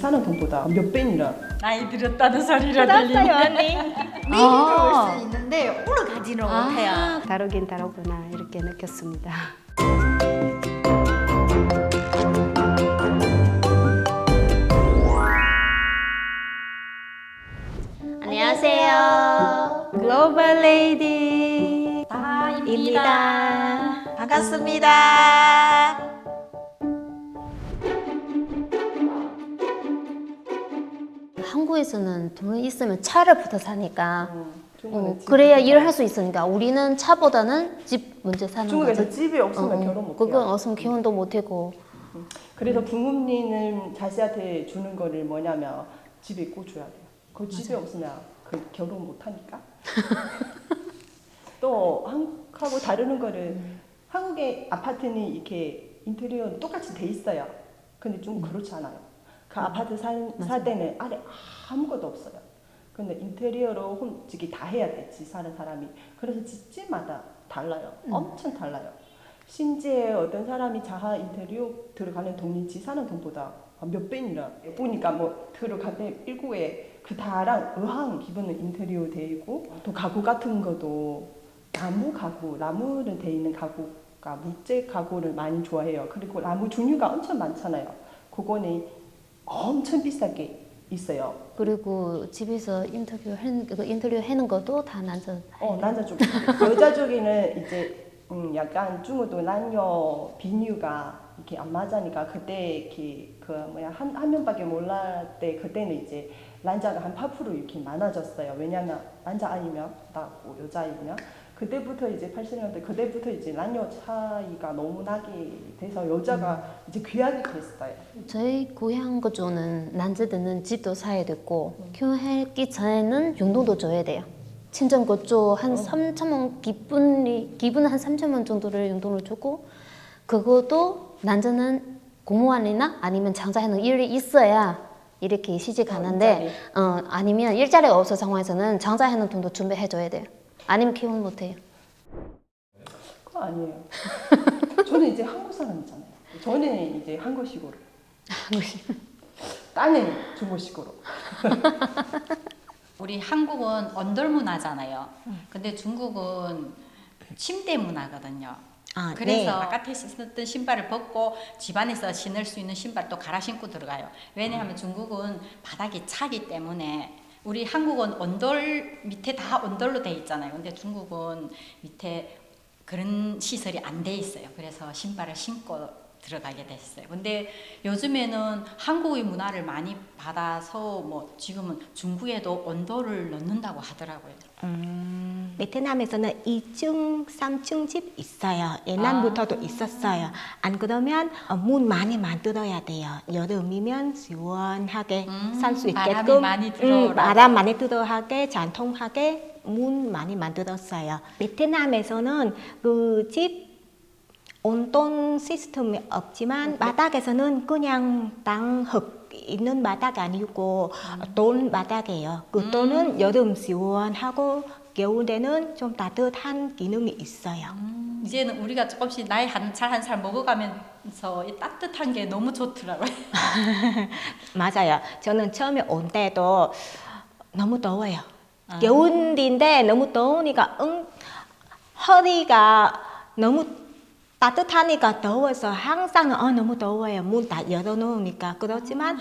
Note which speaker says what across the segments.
Speaker 1: 사는 돈보다 몇 배니라.
Speaker 2: 나이 들었다는 소리를
Speaker 3: 들었어요,
Speaker 2: 들리네.
Speaker 3: 언니.
Speaker 2: 아.
Speaker 3: 미국에 올수 있는데 올라가지는 못해요.
Speaker 4: 다르긴 다르구나 이렇게 느꼈습니다. 안녕하세요. 글로벌 레이디
Speaker 2: 다입니다.
Speaker 3: 반갑습니다.
Speaker 4: 한국에서는 돈이 있으면 차를 붙어 사니까
Speaker 1: 중국은
Speaker 4: 그래야
Speaker 1: 집이
Speaker 4: 일을 할 수 있으니까 우리는 차보다는 집 먼저 사는
Speaker 1: 중국에서
Speaker 4: 거지.
Speaker 1: 집이 없으면 결혼 못 해요.
Speaker 4: 그건 없으면 결혼도 못 하고.
Speaker 1: 그래서 부모님은 자식한테 주는 거를 뭐냐면 집에 꼭 줘야 돼요. 그 집에 없으면 그 결혼 못 하니까. 또 한국하고 다르는 거를 한국의 아파트는 이렇게 인테리어 똑같이 돼 있어요. 근데 중국 그렇지 않아요. 그 아파트 살 때는 아래 아무것도 없어요. 근데 인테리어로 홈지기 다 해야 돼, 집 사는 사람이. 그래서 집집마다 달라요. 엄청 달라요. 심지어 어떤 사람이 자하 인테리어 들어가는 돈이 집 사는 돈보다 몇 배니라. 보니까 뭐 들어가는 일구에 그 다랑 의한 기본은 인테리어 돼 있고, 또 가구 같은 것도 나무 가구, 나무로 돼 있는 가구가木재 가구를 많이 좋아해요. 그리고 나무 종류가 엄청 많잖아요. 그거는 엄청 비싸게 있어요.
Speaker 4: 그리고 집에서 인터뷰 하는 것도 다 남자.
Speaker 1: 남자 쪽. 여자 쪽에는 이제 약간 중국도 남녀 비뉴가 이렇게 안 맞으니까 그때 이렇게 그 뭐야 한 명밖에 몰랐을 때 그때는 이제 남자가 한 8% 이렇게 많아졌어요. 왜냐면 남자 아니면 나고 여자 아니면 그때부터 이제 80년대 그때부터 이제 남녀 차이가 너무 나게 돼서 여자가 이제 귀하게 됐어요.
Speaker 4: 저희 고향 거주는 남자들은 집도 사야 됐고 결혼하기 전에는 용돈도 줘야 돼요. 친정 거주 한 3천원 기분 한 3천원 정도를 용돈을 주고 그것도 남자는 공무원이나 아니면 장사하는 일이 있어야 이렇게 시집 가는데 아니면 일자리가 없어 상황에서는 장사하는 돈도 준비해줘야 돼요. 아니면 결혼 못해요.
Speaker 1: 그거 아니에요. 저는 이제 한국 사람이잖아요. 저는 이제 한국식으로. 딸은 중국식으로.
Speaker 2: 우리 한국은 언덜 문화잖아요. 근데 중국은 침대 문화거든요. 그래서 바깥에 신었던 신발을 벗고 집안에서 신을 수 있는 신발도 갈아 신고 들어가요. 왜냐하면 중국은 바닥이 차기 때문에 우리 한국은 언덜 밑에 다 언덜로 돼 있잖아요. 근데 중국은 밑에 그런 시설이 안 돼 있어요. 그래서 신발을 신고 들어가게 됐어요. 근데 요즘에는 한국의 문화를 많이 받아서 뭐 지금은 중국에도 언더를 넣는다고 하더라고요.
Speaker 3: 베트남에서는 2층, 3층 집 있어요. 옛날부터도 있었어요. 안 그러면 문 많이 만들어야 돼요. 여름이면 시원하게 살 수 있게끔
Speaker 2: 바람이 많이 들어오라고.
Speaker 3: 바람 많이 들어하게 잔통하게 문 많이 만들었어요. 베트남에서는 그 집 온돈 시스템이 없지만 바닥에서는 그냥 땅흙 있는 바닥 아니고 돈 바닥이에요. 그 돈은 여름 시원하고 겨울에는 좀 따뜻한 기능이 있어요.
Speaker 2: 이제는 우리가 조금씩 나이 한 살 먹어가면서 이 따뜻한 게 너무 좋더라고요.
Speaker 3: 맞아요. 저는 처음에 온 때도 너무 더워요. 겨울인데 너무 더우니까 허리가 너무 따뜻하니까 더워서 항상 너무 더워요. 문 다 열어놓으니까. 그렇지만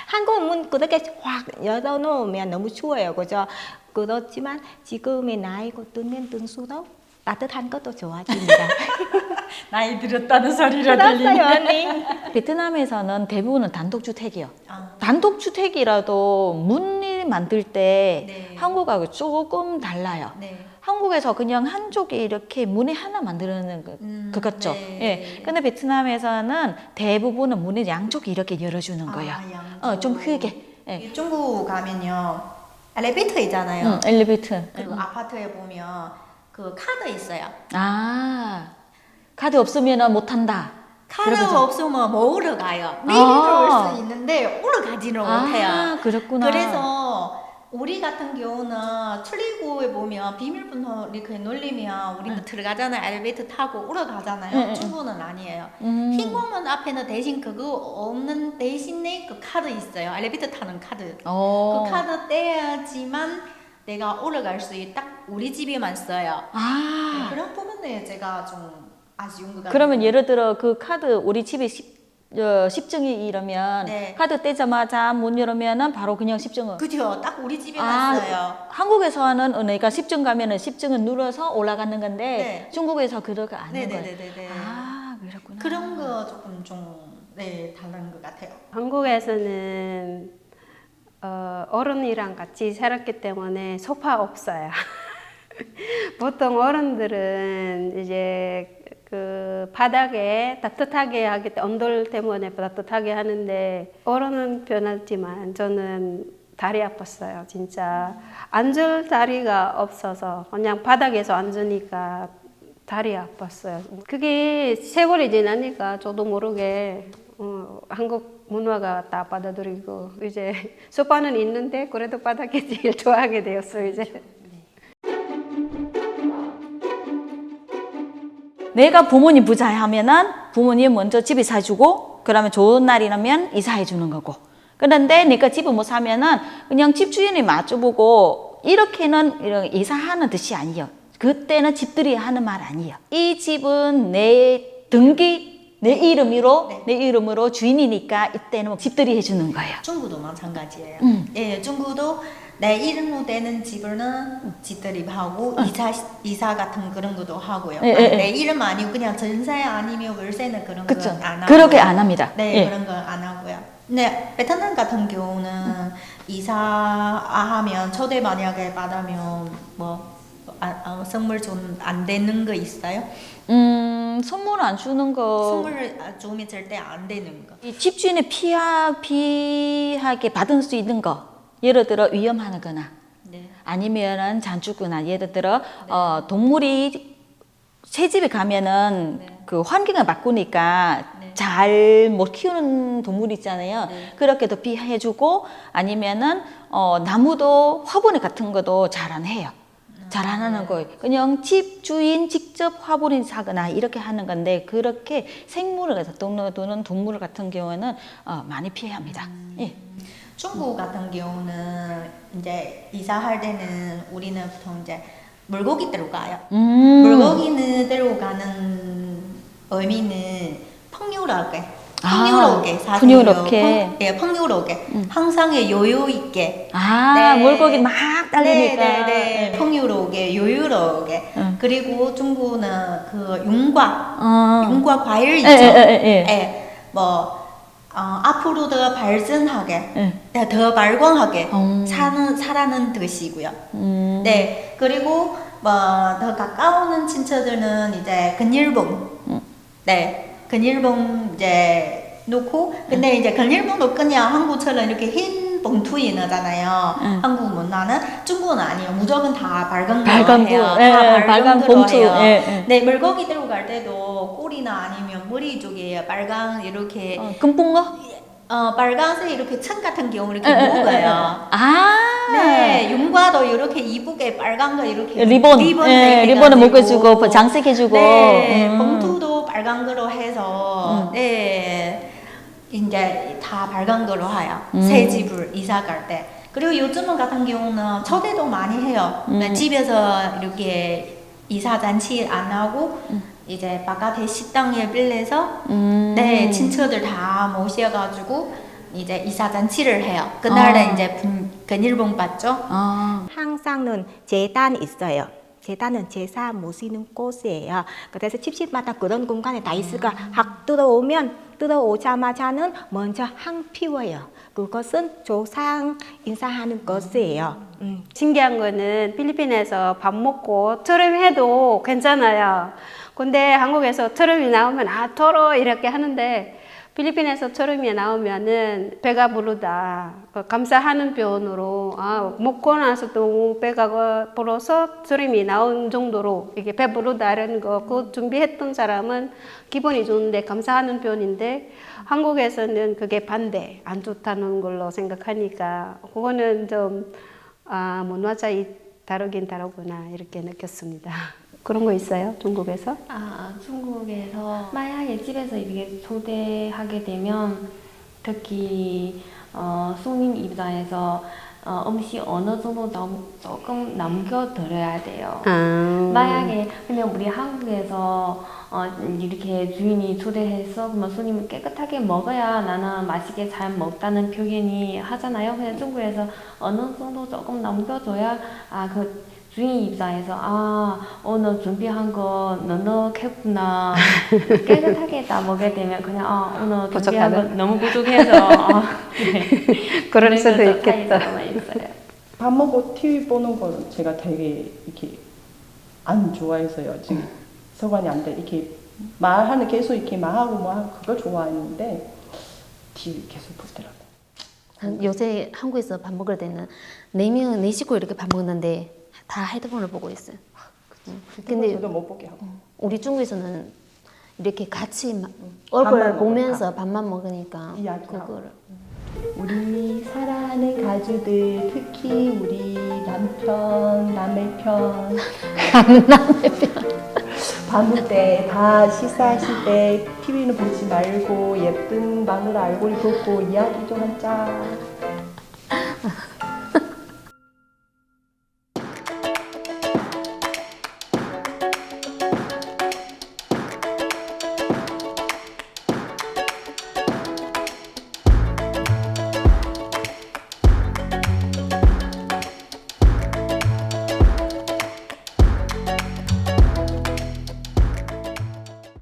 Speaker 3: 한국 문 그렇게 확 열어놓으면 너무 추워요. 그죠? 그렇지만 지금의 나이가 들면 들수록 따뜻한 것도 좋아집니다.
Speaker 2: 나이 들었다는 소리를
Speaker 3: 들었어요,
Speaker 2: 들리네.
Speaker 3: 언니.
Speaker 5: 베트남에서는 대부분은 단독주택이요. 단독주택이라도 문을 만들 때
Speaker 2: 네.
Speaker 5: 한국하고 조금 달라요.
Speaker 2: 네.
Speaker 5: 한국에서 그냥 한쪽에 이렇게 문에 하나 만드는 것 같죠.
Speaker 2: 네.
Speaker 5: 예. 근데 베트남에서는 대부분은 문을 양쪽에 이렇게 열어주는 거예요. 좀 크게. 예.
Speaker 3: 중국 가면요. 엘리베이터 있잖아요.
Speaker 5: 엘리베이터.
Speaker 3: 그 아파트에 보면 그 카드 있어요.
Speaker 5: 카드 없으면 못한다.
Speaker 3: 카드
Speaker 5: 그러면서-
Speaker 3: 없으면 먹으러 가요. 내리러 올 수 있는데 올라가지는 못해요.
Speaker 5: 그렇구나.
Speaker 3: 그래서
Speaker 2: 우리 같은 경우는 출입구에 보면 비밀번호 이렇게 눌리면 우리는 들어가잖아요. 엘리베이터 타고 올라가잖아요. 중국은 아니에요. 흰 공문 앞에는 대신 그거 없는 대신에 그 카드 있어요. 엘리베이터 타는 카드. 그 카드 떼야지만 내가 올라갈 수 있게 딱 우리 집에만 써요. 네, 그런 부분에 제가 좀 아쉬운 것 같아요.
Speaker 5: 그러면 예를 들어 그 카드 우리 집에 10증이 이러면
Speaker 2: 네.
Speaker 5: 카드 떼자마자 문 열으면은 바로 그냥 10증을.
Speaker 2: 그죠? 딱 우리 집에만 써요.
Speaker 5: 한국에서 하는 은혜가 10증 가면은 10증을 눌러서 올라가는 건데
Speaker 2: 네.
Speaker 5: 중국에서 그렇게 안 하는 거예요.
Speaker 2: 네네네네.
Speaker 5: 아, 그렇구나.
Speaker 2: 그런 거 조금 좀 다른 것 같아요.
Speaker 6: 한국에서는 어른이랑 같이 살았기 때문에 소파 없어요. 보통 어른들은 이제 그 바닥에 따뜻하게 하기 때문에 언돌 때문에 따뜻하게 하는데 어른은 편하지만 저는 다리 아팠어요. 진짜 앉을 다리가 없어서 그냥 바닥에서 앉으니까 다리 아팠어요. 그게 세월이 지나니까 저도 모르게 한국 문화가 다 받아들이고 이제 소파는 있는데 그래도 바닥에 제일 좋아하게 되었어요. 이제.
Speaker 5: 내가 부모님 부자하면은 부모님 먼저 집에 사주고 그러면 좋은 날이라면 이사해 주는 거고. 그런데 내가 집을 못 사면은 그냥 집주인이 맞춰보고 이렇게는 이사하는 뜻이 아니에요. 그때는 집들이 하는 말 아니에요. 이 집은 내 등기 내 이름으로 주인이니까 이때는 집들이 해주는 거예요.
Speaker 2: 중국도 마찬가지예요. 예, 중국도 내 이름으로 되는 집은 집들이 하고 이사 같은 그런 것도 하고요. 내 이름 아니고 그냥 전세 아니면 월세는 그런 거 안 하고.
Speaker 5: 그렇게 안 합니다.
Speaker 2: 네, 그런 거 안 하고요. 네, 베트남 같은 경우는 이사하면 초대 만약에 받으면 선물 좀 안 되는 거 있어요?
Speaker 5: 선물 안 주는 거.
Speaker 2: 선물 주면 절대 안 되는 거.
Speaker 5: 이 집주인의 피하게 받을 수 있는 거. 예를 들어 위험한 거나
Speaker 2: 네.
Speaker 5: 아니면은 잔주거나 예를 들어 동물이 새 집에 가면은 그 환경을 바꾸니까 잘 못 키우는 동물 있잖아요. 그렇게도 피해주고 아니면은 나무도 화분에 같은 것도 잘 안 해요. 잘 안 하는 거예요. 그냥 집 주인 직접 화분을 사거나 이렇게 하는 건데 그렇게 생물을 가서 또는 동물 같은 경우는 많이 피해합니다. 예.
Speaker 2: 중국 같은 경우는 이제 이사할 때는 우리는 보통 이제 물고기 들어가요. 물고기는 들어가는 의미는 풍요롭게
Speaker 5: 풍요롭게.
Speaker 2: 예, 풍요롭게 항상 여유 있게.
Speaker 5: 물고기 막 달리니까.
Speaker 2: 네. 풍요롭게 여유롭게. 그리고 중국은 그 윤과 과일 있죠. 예, 앞으로 더 발전하게, 더 발광하게 살아는 뜻이고요. 네, 그리고 더 가까운 친척들은 이제 근일봉, 근일봉 이제 놓고, 근데 이제 근일봉도 그냥 한국처럼 이렇게 흰 봉투에 넣잖아요. 한국 문화는 중국은 아니에요. 무조건 다 빨간 거로 해요.
Speaker 5: 빨간 봉투.
Speaker 2: 네, 물고기 들어갈 때도 꼬리나 아니면 머리 쪽에 빨간 이렇게
Speaker 5: 금붕어?
Speaker 2: 빨간색 이렇게 천 같은 경우 이렇게 묶어요. 네, 윤과도 이렇게 이쁘게 빨간 거 이렇게
Speaker 5: 리본을 묶어주고 장식해주고.
Speaker 2: 네, 봉투도 빨간 거로 해서 네, 이제 다 빨간 거로 해요. 새 집을 이사 갈 때. 그리고 요즘 같은 경우는 초대도 많이 해요. 집에서 이렇게 이사 잔치 안 하고 이제 바깥에 식당에 빌려서 네, 친척들 다 모셔가지고 이제 이사 잔치를 해요. 그날은 이제 근일봉 받죠.
Speaker 3: 항상은 제단 있어요. 제단은 제사 모시는 곳이에요. 그래서 집집마다 그런 공간에 다 있으니까 들어오자마자는 먼저 향 피워요. 그것은 조상 인사하는 것이에요.
Speaker 6: 신기한 거는 필리핀에서 밥 먹고 트름해도 괜찮아요. 근데 한국에서 트름이 나오면 더러 이렇게 하는데 필리핀에서 트름이 나오면은 배가 부르다. 감사하는 표현으로 먹고 나서도 배가 불어서 트름이 나온 정도로 이게 배부르다 이런 거 그 준비했던 사람은 기분이 좋은데 감사하는 표현인데 한국에서는 그게 반대 안 좋다는 걸로 생각하니까 그거는 좀 아, 문화가 다르긴 다르구나 이렇게 느꼈습니다. 그런 거 있어요? 중국에서?
Speaker 7: 중국에서 만약에 집에서 이렇게 초대하게 되면 특히 손님 입장에서 음식 어느 정도 조금 남겨드려야 돼요. 만약에 근데 우리 한국에서 이렇게 주인이 초대해서 그러면 손님을 깨끗하게 먹어야 나는 맛있게 잘 먹다는 표현이 하잖아요. 근데 중국에서 어느 정도 조금 남겨줘야 그 주인 입장에서 오늘 준비한 거 넉넉했구나 깨끗하게 다 먹게 되면 그냥 오늘 준비한 거 너무 부족해서 네.
Speaker 6: 그럴 수도
Speaker 7: 그래서
Speaker 6: 있겠다.
Speaker 7: 차이가 있어요.
Speaker 1: 밥 먹고 TV 보는 걸 제가 되게 이렇게 안 좋아해서요. 지금 서관이 안 돼. 이렇게 말하는 계속 이렇게 말하고 뭐 그걸 좋아하는데 TV 계속 보더라고요.
Speaker 4: 요새 한국에서 밥 먹을 때는 4명, 4식구 이렇게 밥 먹는데 다 헤드폰을 보고 있어요.
Speaker 1: 근데 저도 못 보게 하고.
Speaker 4: 우리 중국에서는 이렇게 같이 얼굴
Speaker 1: 밥만
Speaker 4: 보면서 밥만 먹으니까
Speaker 1: 이야기하고.
Speaker 4: 그거를
Speaker 1: 우리 사랑하는 가족들, 특히 우리 남편, 남의 편, 밤을 때 다 식사하실 때 TV는 보지 말고 예쁜 마누라 얼굴 보고 이야기 좀 하자.